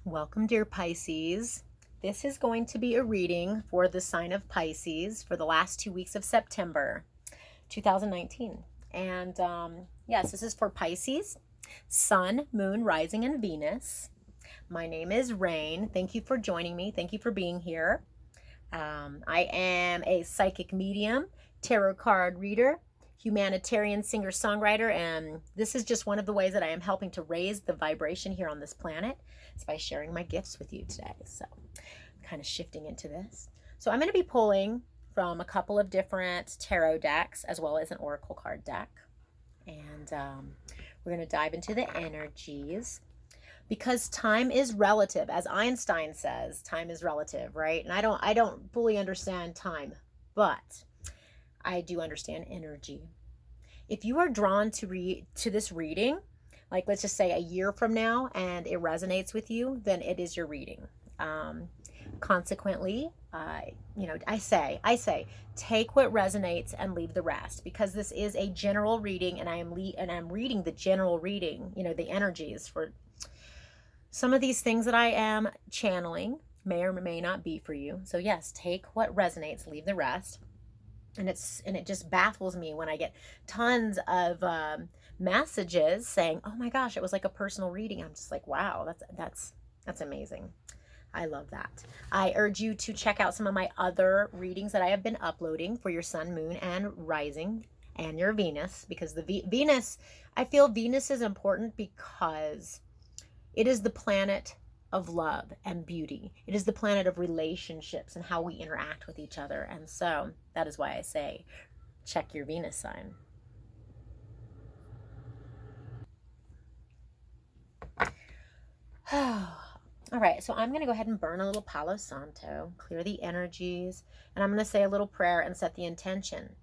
Welcome, dear Pisces. This is going to be a reading for the sign of Pisces for the last 2 weeks of September 2019. And yes, this is for Pisces, Sun, Moon, Rising, and Venus. My name is Rayne. Thank you for joining me. Thank you for being here. I am a psychic medium, tarot card reader, humanitarian singer-songwriter, and this is just one of the ways that I am helping to raise the vibration here on this planet. It's by sharing my gifts with you today. So kind of shifting into this. So I'm going to be pulling from a couple of different tarot decks as well as an oracle card deck. And we're going to dive into the energies because time is relative. As Einstein says, time is relative, right? And I don't fully understand time, but I do understand energy. If you are drawn to this reading, like let's just say a year from now, and it resonates with you, then it is your reading. Consequently, I say, take what resonates and leave the rest, because this is a general reading, and I'm reading the general reading. The energies for some of these things that I am channeling may or may not be for you. So yes, take what resonates, leave the rest. And it just baffles me when I get tons of messages saying, "Oh my gosh, it was like a personal reading." I'm just like, wow, that's amazing. I love that. I urge you to check out some of my other readings that I have been uploading for your sun, moon, and rising, and your Venus, because the Venus, I feel Venus is important because it is the planet of love and beauty. It is the planet of relationships and how we interact with each other. And so that is why I say, check your Venus sign. All right, so I'm going to go ahead and burn a little Palo Santo, clear the energies, and I'm going to say a little prayer and set the intention.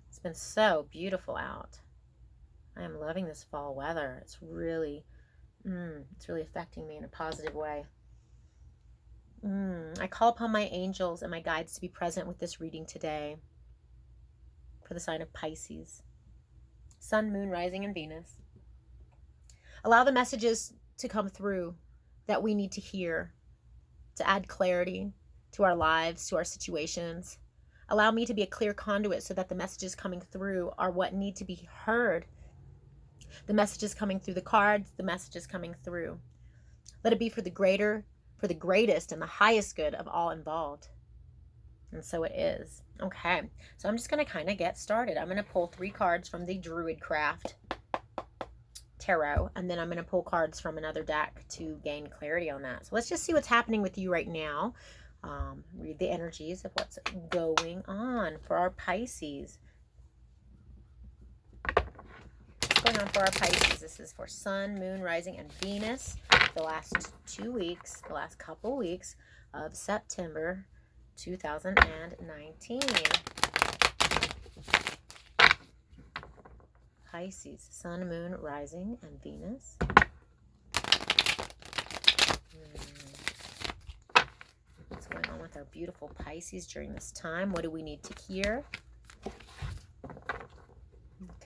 It's been so beautiful out. I am loving this fall weather. It's really affecting me in a positive way. I call upon my angels and my guides to be present with this reading today for the sign of Pisces, Sun, Moon, Rising, and Venus. Allow the messages to come through that we need to hear to add clarity to our lives, to our situations. Allow me to be a clear conduit so that the messages coming through are what need to be heard. The messages coming through the cards, the messages coming through. Let it be for the greatest and the highest good of all involved. And so it is. Okay, so I'm just going to kind of get started. I'm going to pull 3 cards from the Druidcraft Tarot, and then I'm going to pull cards from another deck to gain clarity on that. So let's just see what's happening with you right now. Read the energies of what's going on for our Pisces. Going on for our Pisces. This is for Sun, Moon, Rising, and Venus. The last 2 weeks, the last couple weeks of September 2019. Pisces, Sun, Moon, Rising, and Venus. What's going on with our beautiful Pisces during this time? What do we need to hear?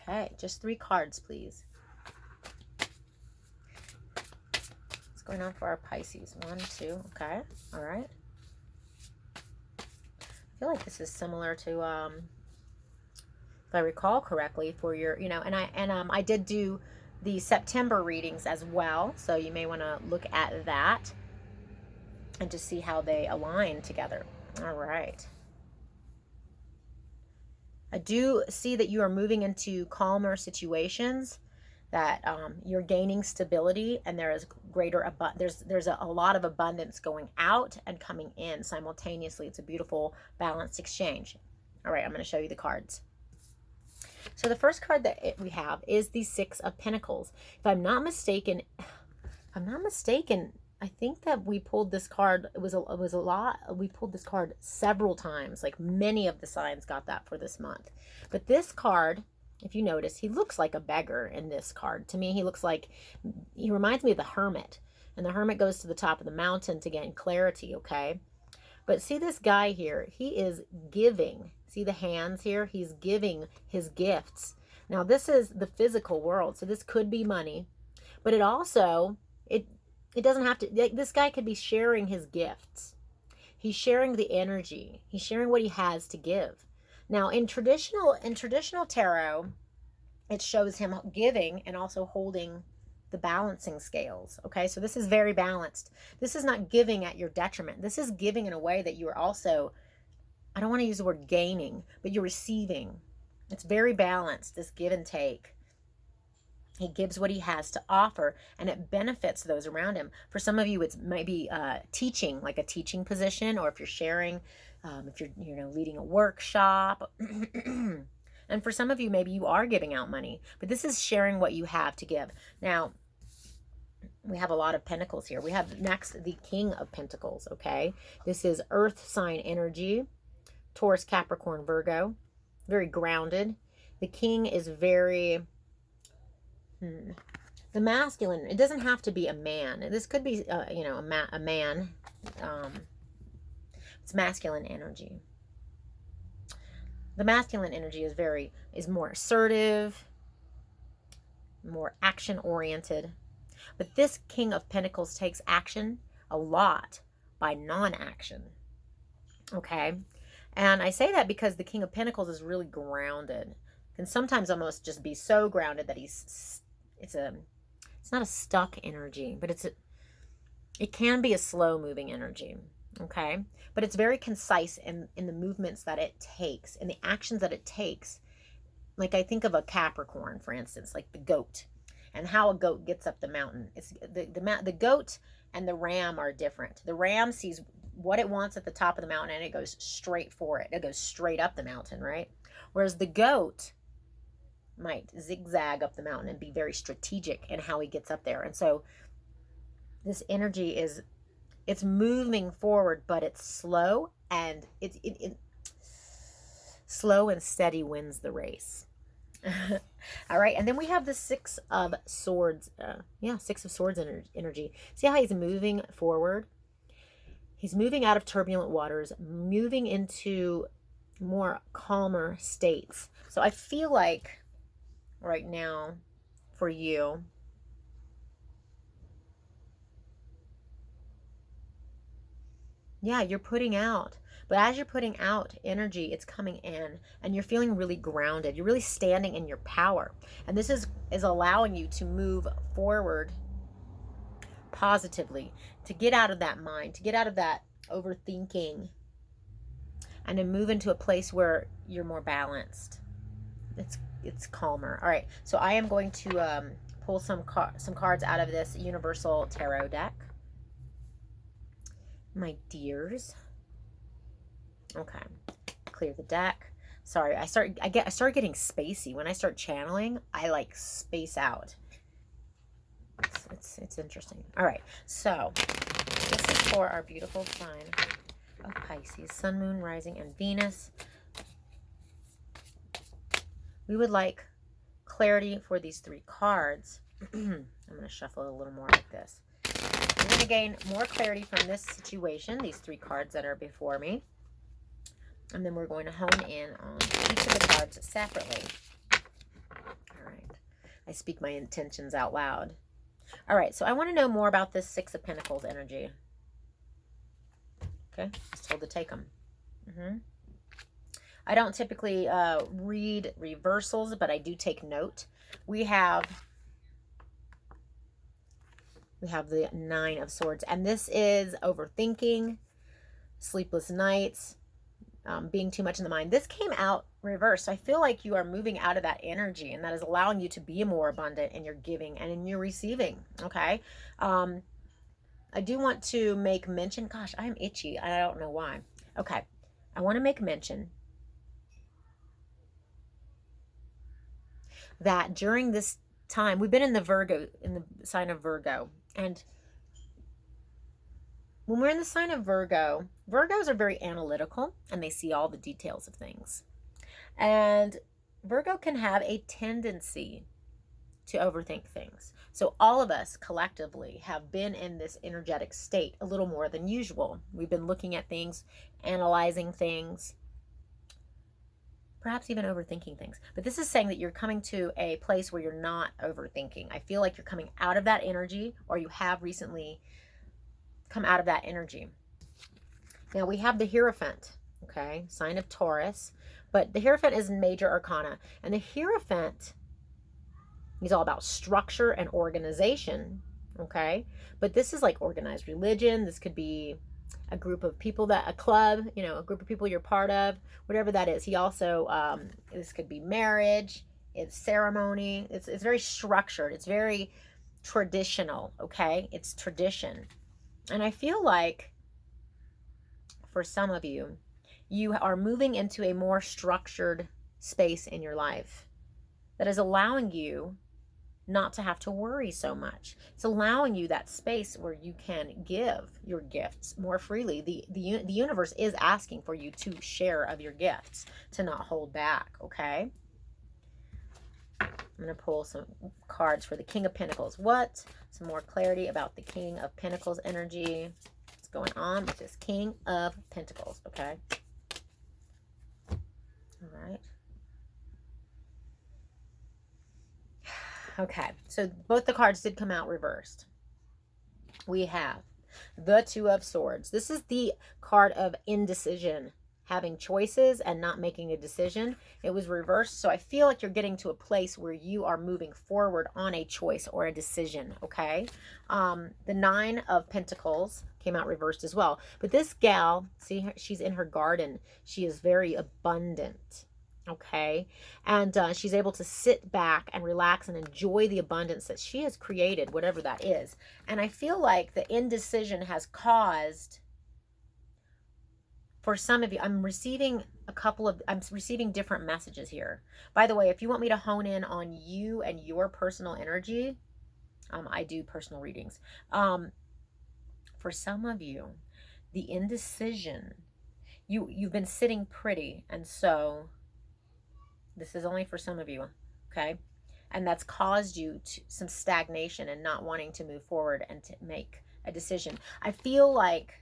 Okay, just 3 cards, please. What's going on for our Pisces? 1, 2, okay, all right. I feel like this is similar to, if I recall correctly, for your, and I did do the September readings as well, so you may want to look at that and just see how they align together. All right. I do see that you are moving into calmer situations, that you're gaining stability, and there is there's a lot of abundance going out and coming in simultaneously. It's a beautiful balanced exchange. All right, I'm going to show you the cards. So the first card that we have is the 6 of Pentacles. If I'm not mistaken, I think that we pulled this card. It was a lot. We pulled this card several times. Like many of the signs got that for this month. But this card, if you notice, he looks like a beggar in this card. To me, he reminds me of the Hermit. And the Hermit goes to the top of the mountain to gain clarity, okay? But see this guy here, he is giving. See the hands here? He's giving his gifts. Now this is the physical world, so this could be money. But it also, it doesn't have to, like, this guy could be sharing his gifts. He's sharing the energy. He's sharing what he has to give. Now, in traditional tarot, it shows him giving and also holding the balancing scales. Okay, so this is very balanced. This is not giving at your detriment. This is giving in a way that you are also, I don't want to use the word gaining, but you're receiving. It's very balanced, this give and take. He gives what he has to offer, and it benefits those around him. For some of you, it's maybe teaching, like a teaching position, or if you're sharing, if you're leading a workshop. And for some of you, maybe you are giving out money, but this is sharing what you have to give. Now, we have a lot of pentacles here. We have next the King of Pentacles, okay? This is earth sign energy, Taurus, Capricorn, Virgo, very grounded. The King is very... the masculine, it doesn't have to be a man. This could be, a man. It's masculine energy. The masculine energy is more assertive, more action-oriented. But this King of Pentacles takes action a lot by non-action. Okay? And I say that because the King of Pentacles is really grounded. Can sometimes almost just be so grounded that it's not a stuck energy, but it can be a slow moving energy. Okay, but it's very concise in the movements that it takes, in the actions that it takes. Like I think of a Capricorn, for instance, like the goat, and how a goat gets up the mountain. It's the goat and the ram are different. The ram sees what it wants at the top of the mountain and it goes straight for it. It goes straight up the mountain, right? Whereas the goat might zigzag up the mountain and be very strategic in how he gets up there. And so this energy it's moving forward, but it's slow, and slow and steady wins the race. All right, and then we have the Six of Swords. Six of Swords energy. See how he's moving forward? He's moving out of turbulent waters, moving into more calmer states. So I feel like right now for you, you're putting out. But as you're putting out energy, it's coming in, and you're feeling really grounded. You're really standing in your power. And this is allowing you to move forward positively, to get out of that mind, to get out of that overthinking, and to move into a place where you're more balanced. It's calmer. All right, so I am going to pull some cards out of this Universal Tarot deck, my dears. Okay, clear the deck. Sorry, I start getting spacey when I start channeling. I like space out. It's interesting. All right, so this is for our beautiful sign of Pisces, Sun, Moon, Rising, and Venus. We would like clarity for these three cards. I'm going to shuffle it a little more like this. I'm going to gain more clarity from this situation, these three cards that are before me. And then we're going to hone in on each of the cards separately. All right. I speak my intentions out loud. All right. So I want to know more about this Six of Pentacles energy. Okay. Just told to take them. I don't typically read reversals, but I do take note. We have the Nine of Swords, and this is overthinking, sleepless nights, being too much in the mind. This came out reversed. So I feel like you are moving out of that energy, and that is allowing you to be more abundant in your giving and in your receiving. Okay. I do want to make mention. Gosh, I'm itchy. I don't know why. Okay. I want to make mention that during this time, we've been in the sign of Virgo. And when we're in the sign of Virgo, Virgos are very analytical and they see all the details of things. And Virgo can have a tendency to overthink things. So all of us collectively have been in this energetic state a little more than usual. We've been looking at things, analyzing things, perhaps even overthinking things. But this is saying that you're coming to a place where you're not overthinking. I feel like you're coming out of that energy, or you have recently come out of that energy. Now we have the Hierophant, okay, sign of Taurus, but the Hierophant is major arcana, and the Hierophant, he's all about structure and organization, okay, but this is like organized religion. This could be a group of people, a club, you know, a group of people you're part of, whatever that is. He also, this could be marriage, it's ceremony, it's very structured, it's very traditional, okay, it's tradition. And I feel like for some of you, you are moving into a more structured space in your life that is allowing you not to have to worry so much. It's allowing you that space where you can give your gifts more freely. The universe is asking for you to share of your gifts, to not hold back, okay? I'm going to pull some cards for the King of Pentacles. What? Some more clarity about the King of Pentacles energy. What's going on with this King of Pentacles, okay? All right. Okay, so both the cards did come out reversed. We have the Two of Swords. This is the card of indecision, having choices and not making a decision. It was reversed, so I feel like you're getting to a place where you are moving forward on a choice or a decision, okay? The Nine of Pentacles came out reversed as well. But this gal, see, she's in her garden. She is very abundant. Okay, and she's able to sit back and relax and enjoy the abundance that she has created, whatever that is. And I feel like the indecision has caused, for some of you, I'm receiving different messages here. By the way, if you want me to hone in on you and your personal energy, I do personal readings. For some of you, the indecision, you've been sitting pretty, and so this is only for some of you, okay? And that's caused you to some stagnation and not wanting to move forward and to make a decision. I feel like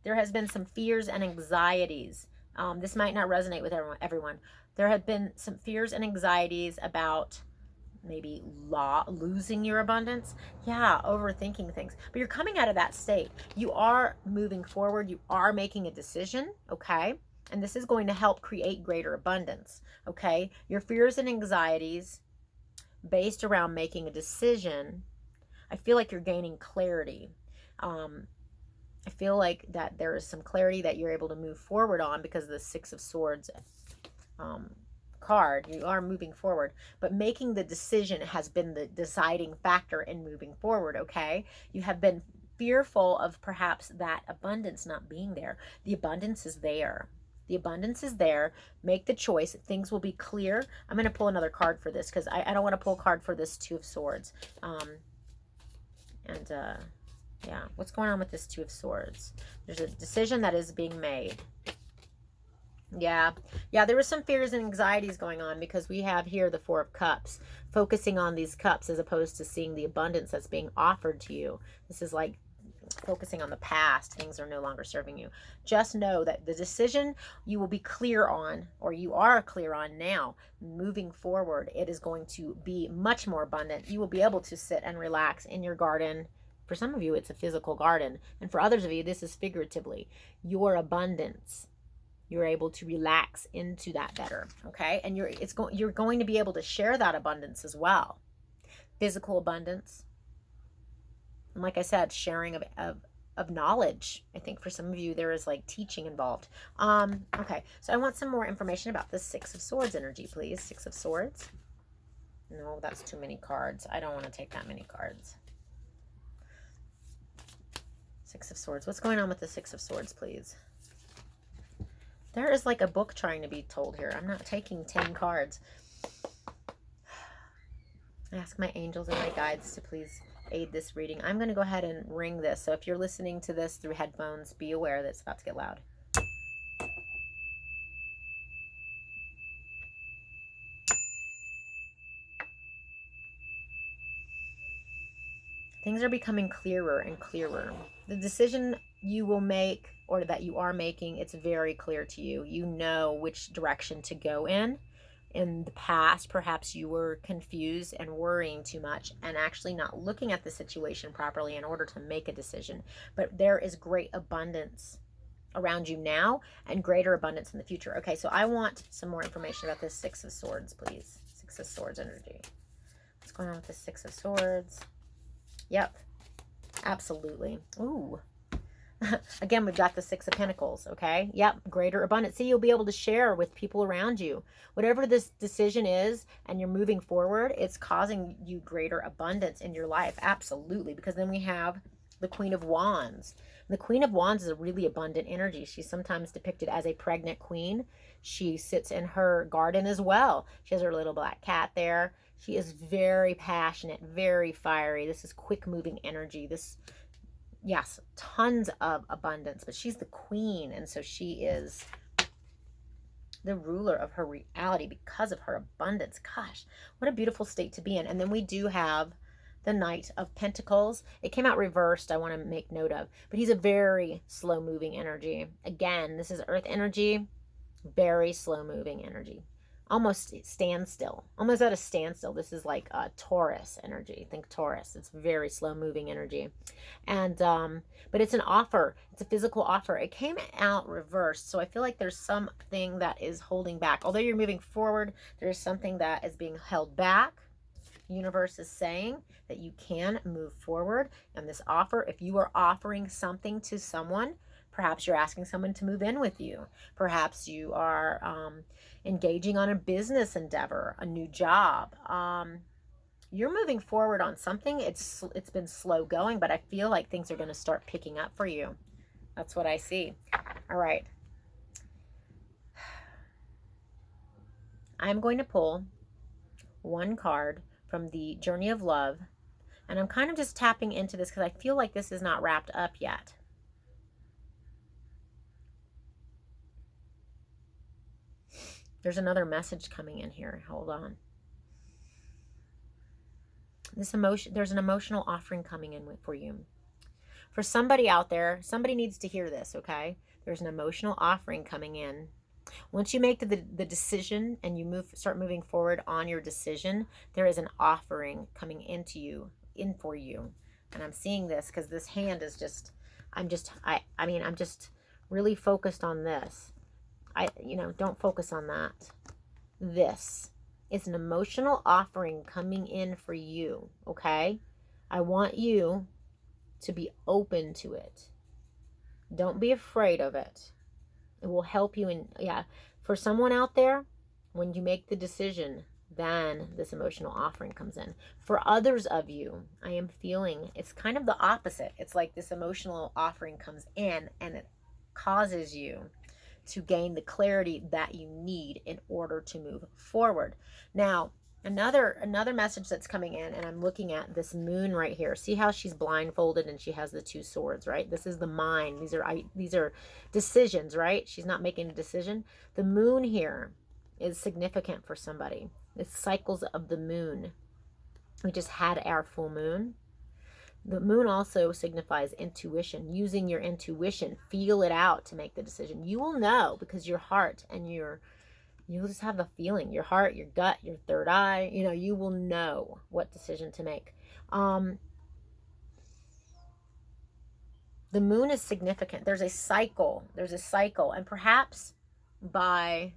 there has been some fears and anxieties. This might not resonate with everyone. There have been some fears and anxieties about maybe losing your abundance. Yeah, overthinking things. But you're coming out of that state. You are moving forward. You are making a decision, okay? And this is going to help create greater abundance, okay? Your fears and anxieties based around making a decision, I feel like you're gaining clarity. I feel like that there is some clarity that you're able to move forward on because of the Six of Swords card. You are moving forward, but making the decision has been the deciding factor in moving forward, okay? You have been fearful of perhaps that abundance not being there. The abundance is there. The abundance is there. Make the choice. Things will be clear. I'm going to pull another card for this because I don't want to pull a card for this Two of Swords. Yeah, what's going on with this Two of Swords? There's a decision that is being made. Yeah, there was some fears and anxieties going on because we have here the Four of Cups, focusing on these cups as opposed to seeing the abundance that's being offered to you. This is like focusing on the past. Things are no longer serving you. Just know that the decision you will be clear on, or you are clear on now, moving forward, it is going to be much more abundant. You will be able to sit and relax in your garden. For some of you, it's a physical garden. And for others of you, this is figuratively. Your abundance. You're able to relax into that better, okay? And you're going to be able to share that abundance as well. Physical abundance. And like I said, sharing of knowledge. I think for some of you, there is like teaching involved. Okay, so I want some more information about this Six of Swords energy, please. Six of Swords. No, that's too many cards. I don't want to take that many cards. Six of Swords. What's going on with the Six of Swords, please? There is like a book trying to be told here. I'm not taking 10 cards. I ask my angels and my guides to please aid this reading. I'm going to go ahead and ring this. So if you're listening to this through headphones, be aware that it's about to get loud. Things are becoming clearer and clearer. The decision you will make, or that you are making, it's very clear to you. You know which direction to go in. In the past, perhaps you were confused and worrying too much and actually not looking at the situation properly in order to make a decision. But there is great abundance around you now and greater abundance in the future. Okay, so I want some more information about this Six of Swords, please. Six of Swords energy. What's going on with the Six of Swords? Yep, absolutely. Ooh. Again, we've got the Six of Pentacles, okay? Yep, greater abundance. See, you'll be able to share with people around you. Whatever this decision is and you're moving forward, it's causing you greater abundance in your life. Absolutely, because then we have the Queen of Wands. The Queen of Wands is a really abundant energy. She's sometimes depicted as a pregnant queen. She sits in her garden as well. She has her little black cat there. She is very passionate, very fiery. This is quick-moving energy. This... yes, tons of abundance, but she's the queen, and so she is the ruler of her reality because of her abundance. Gosh, what a beautiful state to be in. And then we do have the Knight of Pentacles. It came out reversed, I want to make note of, but he's a very slow-moving energy. Again, this is earth energy, very slow-moving energy. Almost standstill, almost at a standstill. This is like Taurus energy. Think Taurus. It's very slow moving energy. And but it's an offer. It's a physical offer. It came out reversed, so I feel like there's something that is holding back. Although you're moving forward, there's something that is being held back. The universe is saying that you can move forward. And this offer, if you are offering something to someone, perhaps you're asking someone to move in with you. Perhaps you are engaging on a business endeavor, a new job. You're moving forward on something. It's been slow going, but I feel like things are going to start picking up for you. That's what I see. All right. I'm going to pull one card from the Journey of Love, and I'm kind of just tapping into this because I feel like this is not wrapped up yet. There's another message coming in here. Hold on. There's an emotional offering coming in for you. For somebody out there, somebody needs to hear this, okay? There's an emotional offering coming in. Once you make the decision and you start moving forward on your decision, there is an offering coming in for you. And I'm seeing this because this hand is just, I'm just really focused on this. Don't focus on that. This is an emotional offering coming in for you, okay? I want you to be open to it. Don't be afraid of it. It will help you for someone out there, when you make the decision, then this emotional offering comes in. For others of you, I am feeling it's kind of the opposite. It's like this emotional offering comes in and it causes you to gain the clarity that you need in order to move forward. Now, another message that's coming in, and I'm looking at this moon right here. See how she's blindfolded and she has the two swords, right? This is the mind. These are decisions, right? She's not making a decision. The moon here is significant for somebody. It's cycles of the moon. We just had our full moon. The moon also signifies intuition, using your intuition, feel it out to make the decision. You will know because your heart and you'll just have the feeling, your heart, your gut, your third eye, you will know what decision to make. The moon is significant. There's a cycle, and perhaps by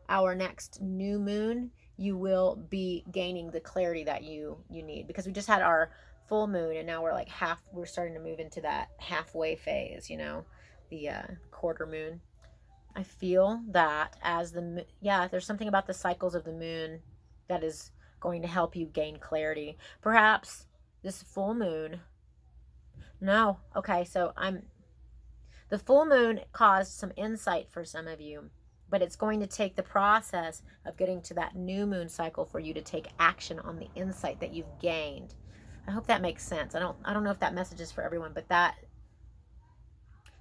our next new moon, you will be gaining the clarity that you need, because we just had our full moon and now we're starting to move into that halfway phase, the quarter moon. I feel that there's something about the cycles of the moon that is going to help you gain clarity. Perhaps this full moon. No. Okay, so the full moon caused some insight for some of you, but it's going to take the process of getting to that new moon cycle for you to take action on the insight that you've gained. I hope that makes sense. I don't know if that message is for everyone, but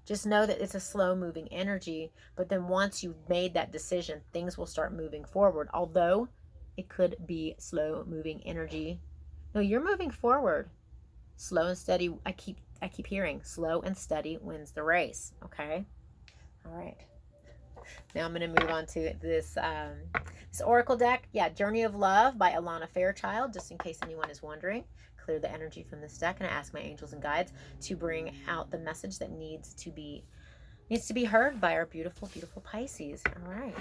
just know that it's a slow moving energy, but then once you've made that decision, things will start moving forward. Although it could be slow moving energy. No, you're moving forward. Slow and steady. I keep hearing slow and steady wins the race. Okay. All right. Now I'm going to move on to this oracle deck. Yeah, Journey of Love by Alana Fairchild, just in case anyone is wondering. Clear the energy from this deck, and I ask my angels and guides to bring out the message that needs to be heard by our beautiful, beautiful Pisces. All right.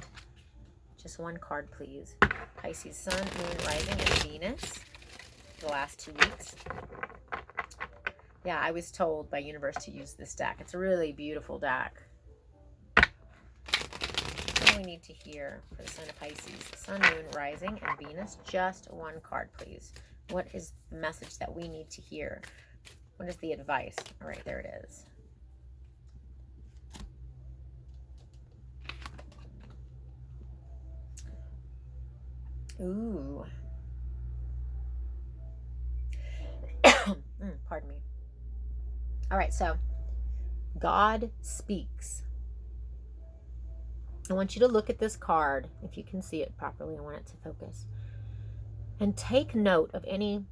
Just one card, please. Pisces, Sun, Moon, Rising, and Venus. The last 2 weeks. Yeah, I was told by Universe to use this deck. It's a really beautiful deck. What do we need to hear for the sign of Pisces? Sun, Moon, Rising, and Venus. Just one card, please. What is the message that we need to hear? What is the advice? All right, there it is. Ooh. Pardon me. All right, so God speaks. I want you to look at this card, if you can see it properly. I want it to focus. And take note of any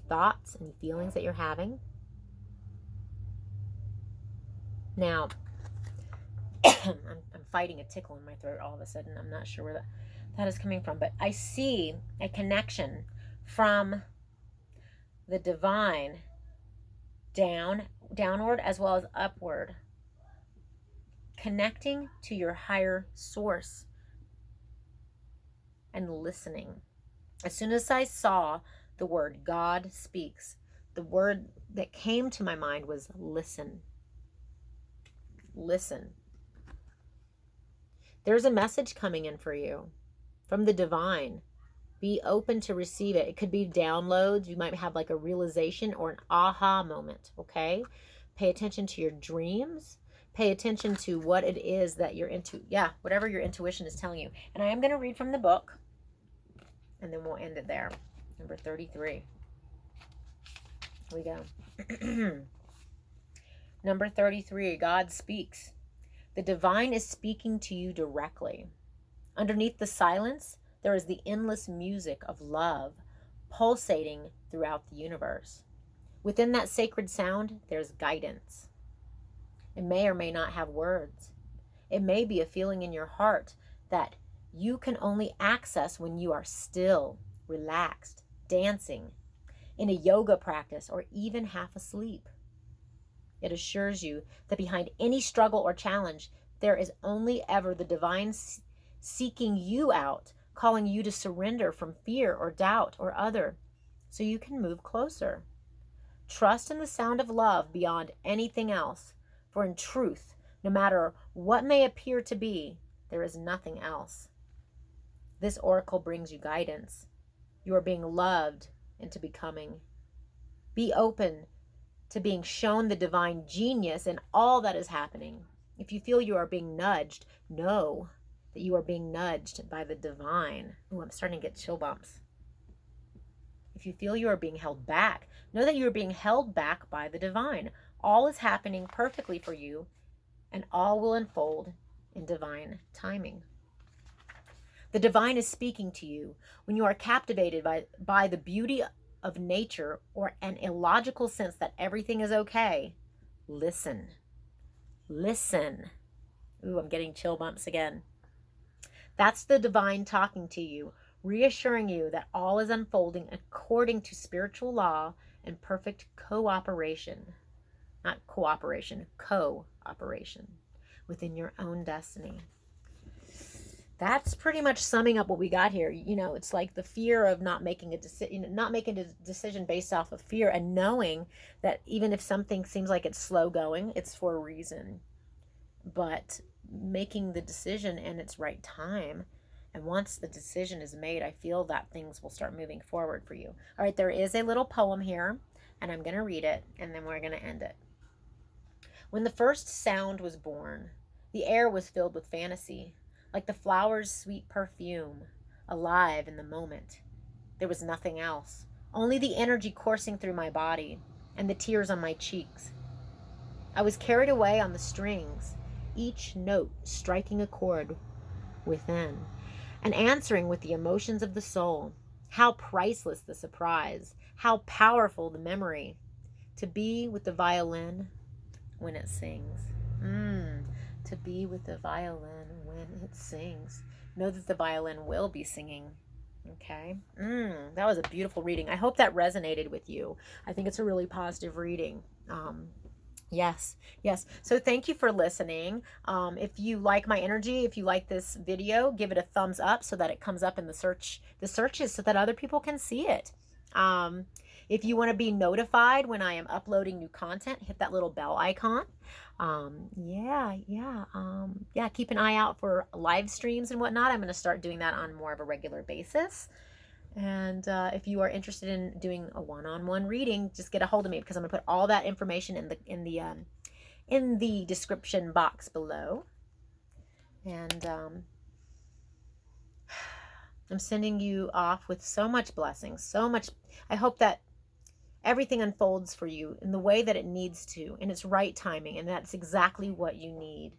thoughts, any feelings that you're having. Now, I'm fighting a tickle in my throat all of a sudden. I'm not sure where that is coming from, but I see a connection from the divine downward as well as upward, connecting to your higher source and listening. As soon as I saw the word God speaks, the word that came to my mind was listen. Listen. There's a message coming in for you from the divine. Be open to receive it. It could be downloads. You might have like a realization or an aha moment, okay? Pay attention to your dreams. Pay attention to what it is that you're into. Yeah, whatever your intuition is telling you. And I am going to read from the book, and then we'll end it there. Number 33. Here we go. Number 33, God speaks. The divine is speaking to you directly. Underneath the silence, there is the endless music of love pulsating throughout the universe. Within that sacred sound, there's guidance. It may or may not have words. It may be a feeling in your heart that you can only access when you are still, relaxed, dancing, in a yoga practice, or even half asleep. It assures you that behind any struggle or challenge, there is only ever the divine seeking you out, calling you to surrender from fear or doubt or other, so you can move closer. Trust in the sound of love beyond anything else, for in truth, no matter what may appear to be, there is nothing else. This oracle brings you guidance. You are being loved into becoming. Be open to being shown the divine genius in all that is happening. If you feel you are being nudged, know that you are being nudged by the divine. Ooh, I'm starting to get chill bumps. If you feel you are being held back, know that you are being held back by the divine. All is happening perfectly for you, and all will unfold in divine timing. The divine is speaking to you when you are captivated by the beauty of nature or an illogical sense that everything is okay. Listen. Listen. Ooh, I'm getting chill bumps again. That's the divine talking to you, reassuring you that all is unfolding according to spiritual law and perfect cooperation. Not cooperation, cooperation within your own destiny. That's pretty much summing up what we got here. You know, it's like the fear of not making a decision based off of fear, and knowing that even if something seems like it's slow going, it's for a reason. But making the decision in its right time, and once the decision is made, I feel that things will start moving forward for you. All right, there is a little poem here, and I'm going to read it, and then we're going to end it. When the first sound was born, the air was filled with fantasy, like the flower's sweet perfume, alive in the moment. There was nothing else, only the energy coursing through my body and the tears on my cheeks. I was carried away on the strings, each note striking a chord within and answering with the emotions of the soul. How priceless the surprise. How powerful the memory. To be with the violin when it sings. To be with the violin when it sings. Know that the violin will be singing. Okay. That was a beautiful reading. I hope that resonated with you. I think it's a really positive reading. Yes. So thank you for listening. If you like my energy, if you like this video, give it a thumbs up so that it comes up in the searches so that other people can see it. If you want to be notified when I am uploading new content, hit that little bell icon. Keep an eye out for live streams and whatnot. I'm going to start doing that on more of a regular basis. And if you are interested in doing a one-on-one reading, just get a hold of me, because I'm going to put all that information in the description box below. And I'm sending you off with so much blessings, so much. I hope that everything unfolds for you in the way that it needs to, in its right timing, and that's exactly what you need.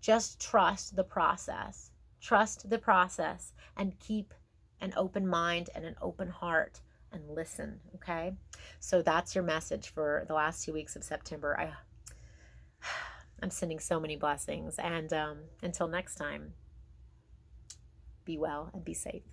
Just trust the process. Trust the process and keep an open mind and an open heart and listen, okay? So that's your message for the last 2 weeks of September. I'm sending so many blessings, and until next time, be well and be safe.